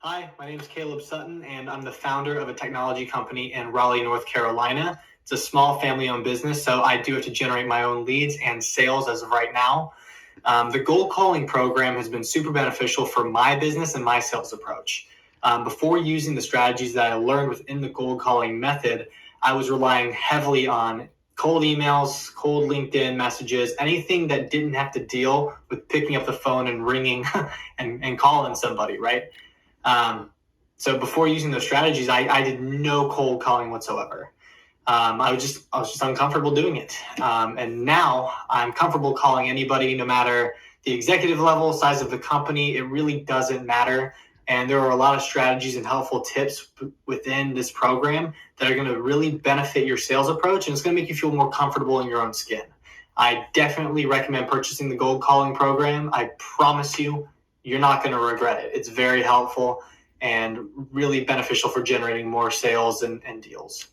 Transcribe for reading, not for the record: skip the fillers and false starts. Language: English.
Hi, my name is Caleb Sutton, and I'm the founder of a technology company in Raleigh, North Carolina. It's a small family-owned business, so I do have to generate my own leads and sales as of right now. The cold calling program has been super beneficial for my business and my sales approach. Before using the strategies that I learned within the cold calling method, I was relying heavily on cold emails, cold LinkedIn messages, anything that didn't have to deal with picking up the phone and ringing and calling somebody, right? Um, so before using those strategies, I did no cold calling whatsoever. I was just uncomfortable doing it. And now I'm comfortable calling anybody, no matter the executive level, size of the company. It really doesn't matter. And there are a lot of strategies and helpful tips within this program that are going to really benefit your sales approach, and it's going to make you feel more comfortable in your own skin. I definitely recommend purchasing the Gold Calling program. I promise you, you're not going to regret it. It's very helpful and really beneficial for generating more sales and deals.